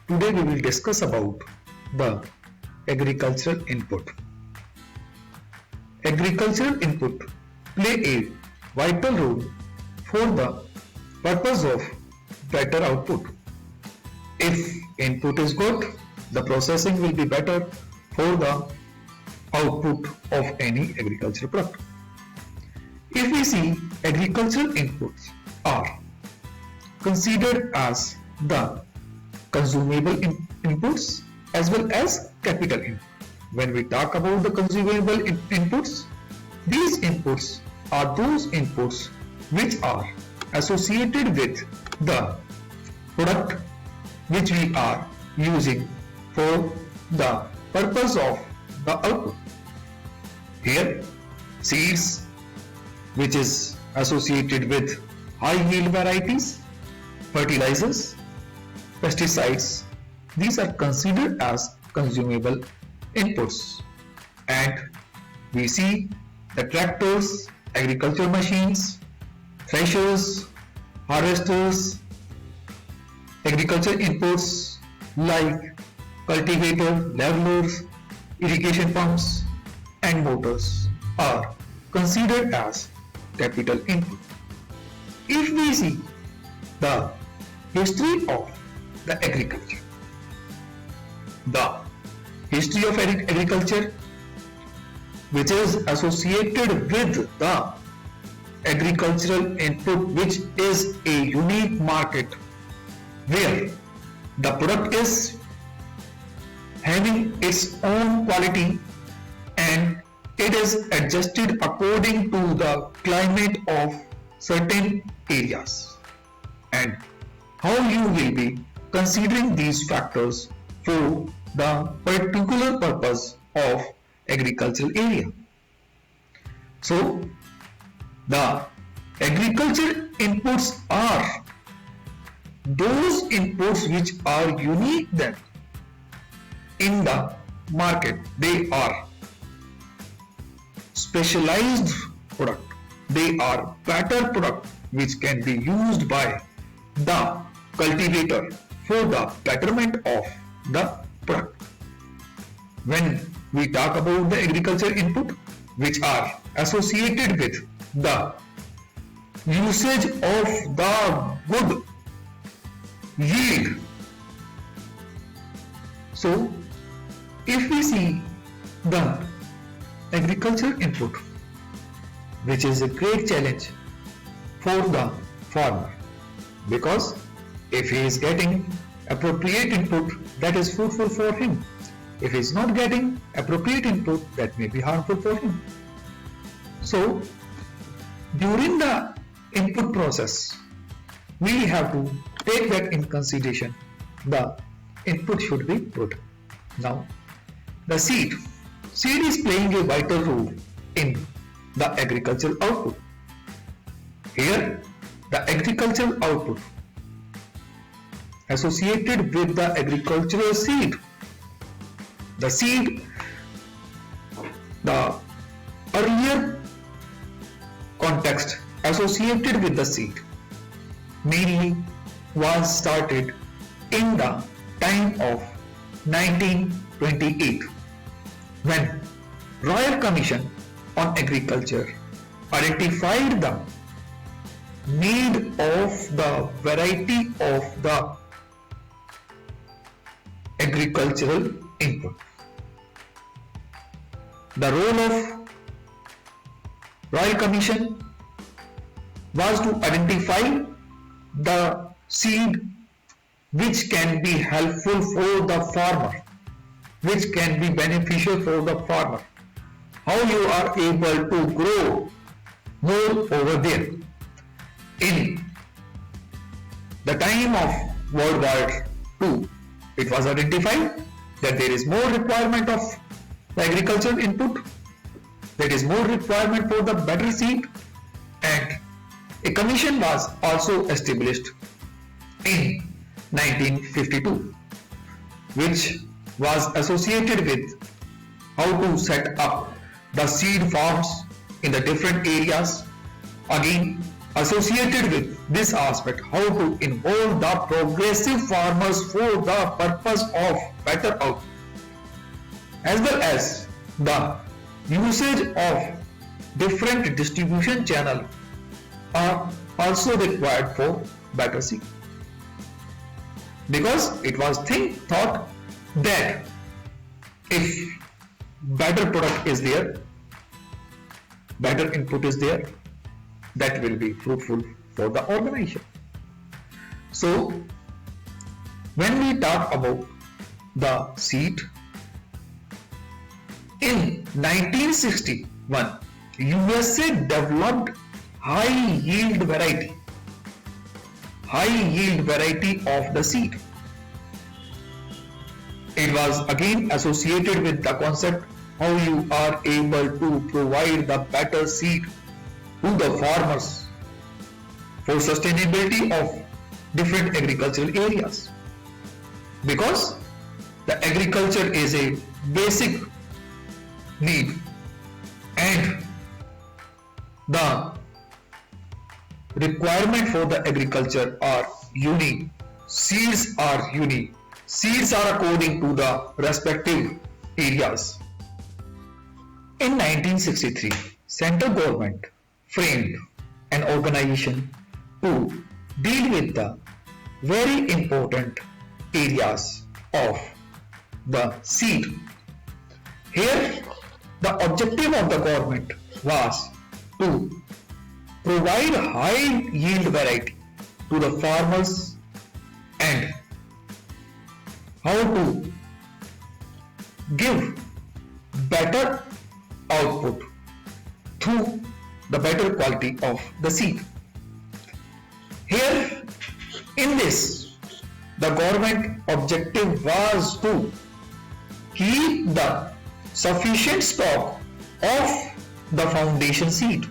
Today we will discuss about the agricultural input. Agricultural input play a vital role for the purpose of better output. If input is good, the processing will be better for the output of any agricultural product. If we see, agricultural inputs are considered as the consumable inputs as well as capital input. When we talk about the consumable inputs, these inputs are those inputs which are associated with the product which we are using for the purpose of the output. Here, seeds, which is associated with high yield varieties, fertilizers, pesticides, these are considered as consumable inputs. And we see the tractors, agricultural machines, threshers, harvesters, agricultural inputs like cultivator, levelers, irrigation pumps and motors are considered as capital input. If we see the history of the agriculture, the history of agriculture which is associated with the agricultural input, which is a unique market where the product is having its own quality and it is adjusted according to the climate of certain areas, and how you will be considering these factors for the particular purpose of agricultural area. So the agricultural inputs are those inputs which are unique then in the market. They are specialized product, they are better product which can be used by the cultivator for the betterment of the product. When we talk about the agriculture input which are associated with the usage of the good yield, so if we see the agriculture input, which is a great challenge for the farmer, because if he is getting appropriate input, that is fruitful for him. If he is not getting appropriate input, that may be harmful for him. So during the input process, we have to take that in consideration. The input should be good. Now, the seed is playing a vital role in the agricultural output. Here, the agricultural output associated with the agricultural seed. The seed, the earlier context associated with the seed mainly was started in the time of 1928, when Royal Commission on Agriculture identified the need of the variety of the agricultural input. The role of Royal Commission was to identify the seed which can be helpful for the farmer, which can be beneficial for the farmer, how you are able to grow more over there. In the time of World War II, it was identified that there is more requirement of the agricultural input, there is more requirement for the better seed, and a commission was also established in 1952, which was associated with how to set up the seed farms in the different areas, again associated with this aspect, how to involve the progressive farmers for the purpose of better output, as well as the usage of different distribution channels are also required for better seed. Because it was thought that if better product is there, better input is there, that will be fruitful for the organization. So when we talk about the seed, in 1961 USA developed high yield variety of the seed. It was again associated with the concept how you are able to provide the better seed to the farmers for sustainability of different agricultural areas, because the agriculture is a basic need and the requirement for the agriculture are unique. Seeds are unique. Seeds are according to the respective areas. In 1963, central government framed an organization to deal with the very important areas of the seed. Here, the objective of the government was to provide high yield variety to the farmers and how to give better output through the better quality of the seed. Here in this, the government objective was to keep the sufficient stock of the foundation seed,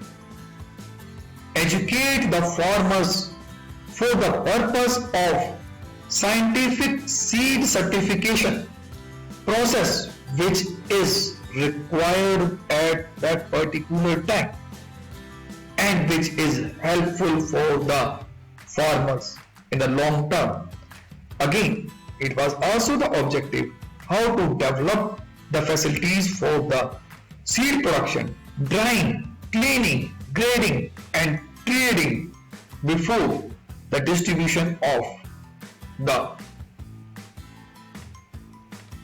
educate the farmers for the purpose of scientific seed certification process which is required at that particular time and which is helpful for the farmers in the long term. Again, it was also the objective how to develop the facilities for the seed production, drying, cleaning, grading and trading before the distribution of the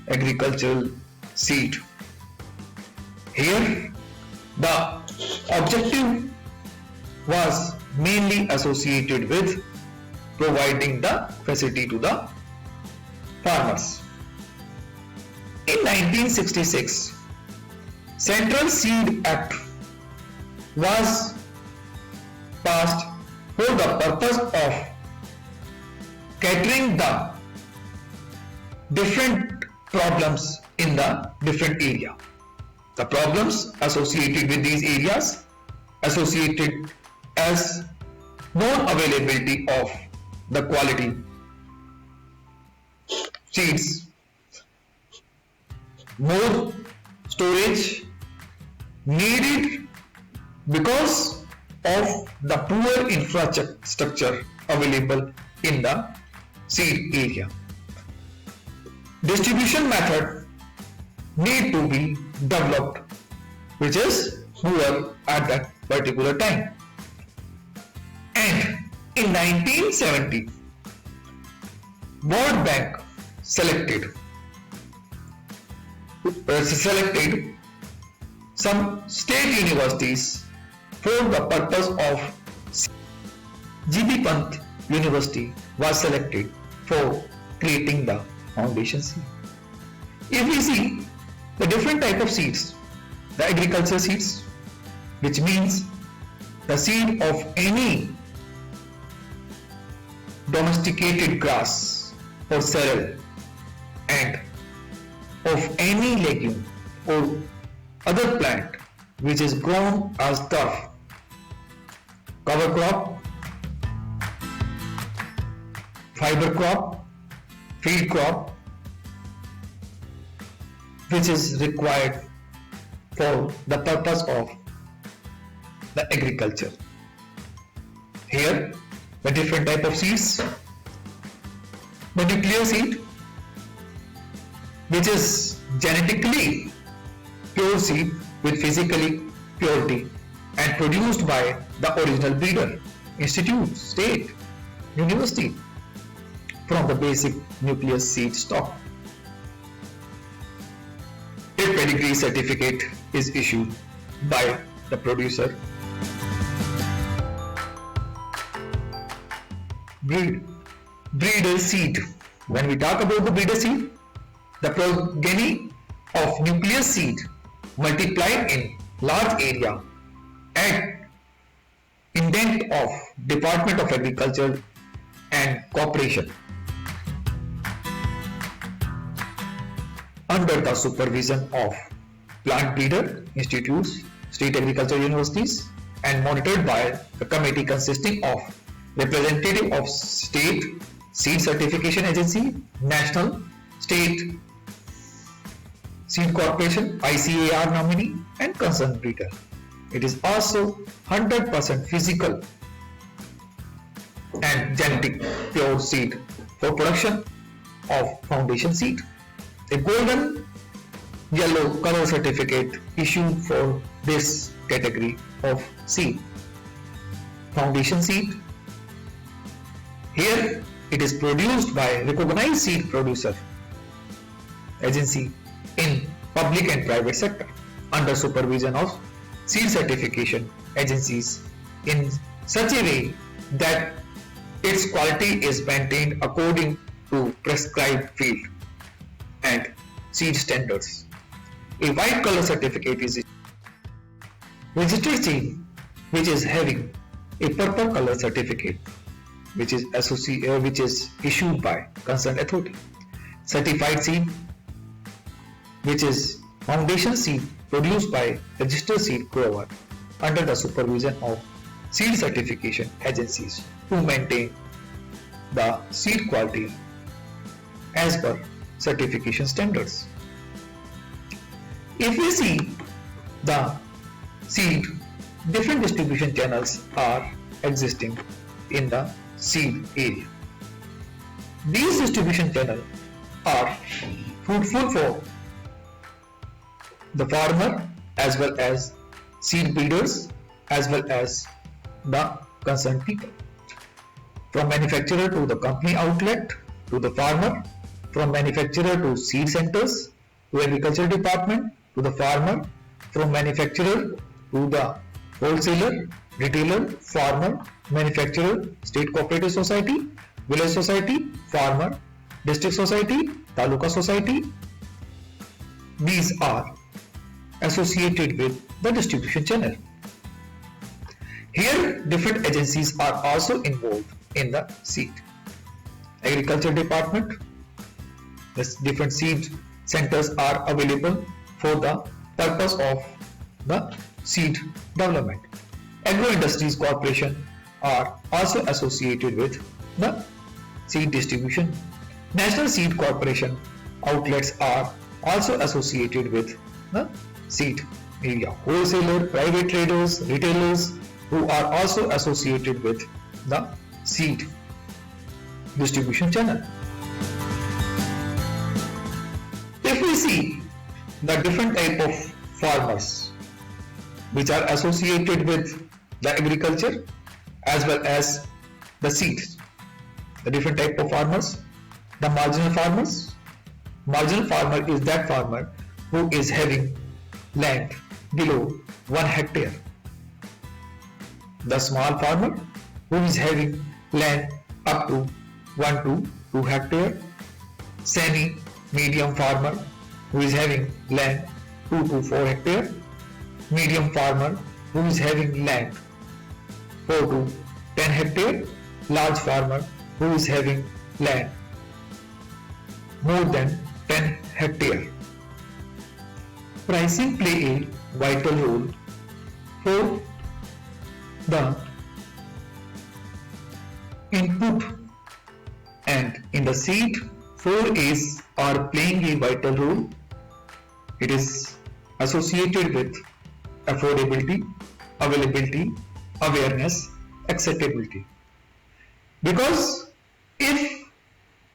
agricultural seed. Here, the objective was mainly associated with providing the facility to the farmers. In 1966, Central Seed Act was passed for the purpose of catering the different problems in the different area. The problems associated with these areas associated as non-availability of the quality seeds, more storage needed because of the poor infrastructure available in the seed area. Distribution method need to be developed which is poor at that particular time. And in 1970, World Bank selected some state universities for the purpose of G.B. Pant University was selected for creating the foundation seed. If we see the different type of seeds, the agriculture seeds, which means the seed of any domesticated grass or cereal and of any legume or other plant which is grown as turf, cover crop, fiber crop, field crop, which is required for the purpose of the agriculture. Here, the different type of seeds. The nuclear seed, which is genetically pure seed with physically purity and produced by the original breeder, institute, state, university from the basic nucleus seed stock. A pedigree certificate is issued by the producer. Breeder seed. When we talk about the breeder seed, the progeny of nucleus seed multiplied in large area at intent of Department of Agriculture and Cooperation under the supervision of plant breeder institutes, state agriculture universities, and monitored by a committee consisting of representative of state seed certification agency, national, state seed corporation, ICAR nominee, and concerned breeder. It is also 100% physical and genetic pure seed for production of foundation seed. A golden yellow color certificate issued for this category of seed. Foundation seed. Here it is produced by recognized seed producer agency in public and private sector under supervision of seed certification agencies in such a way that its quality is maintained according to prescribed field and seed standards. A white color certificate is registered seed which is having a purple color certificate which is issued by concerned authority. Certified seed, which is foundation seed produced by registered seed grower under the supervision of seed certification agencies to maintain the seed quality as per certification standards. If we see the seed, different distribution channels are existing in the seed area. These distribution channels are fruitful for the farmer as well as seed breeders as well as the concerned people. From manufacturer to the company outlet to the farmer, from manufacturer to seed centers to agriculture department to the farmer, from manufacturer to the wholesaler, retailer, farmer, manufacturer, state cooperative society, village society, farmer, district society, taluka society. These are associated with the distribution channel. Here different agencies are also involved in the seed. Agriculture department, different seed centers are available for the purpose of the seed development. Agro Industries Corporation are also associated with the seed distribution. National Seed Corporation outlets are also associated with the seed area. Wholesaler, private traders, retailers who are also associated with the seed distribution channel. If we see the different type of farmers which are associated with the agriculture as well as the seeds, the different type of farmers, the marginal farmers. Marginal farmer is that farmer who is having land below 1 hectare. The small farmer who is having land up to 1 to 2 hectare. Semi-medium farmer who is having land 2 to 4 hectare. Medium farmer who is having land 4 to 10 hectare. Large farmer who is having land more than 10 hectare. Pricing play a vital role for the input, and in the seed 4 A's are playing a vital role. It is associated with affordability, availability, awareness, acceptability. because if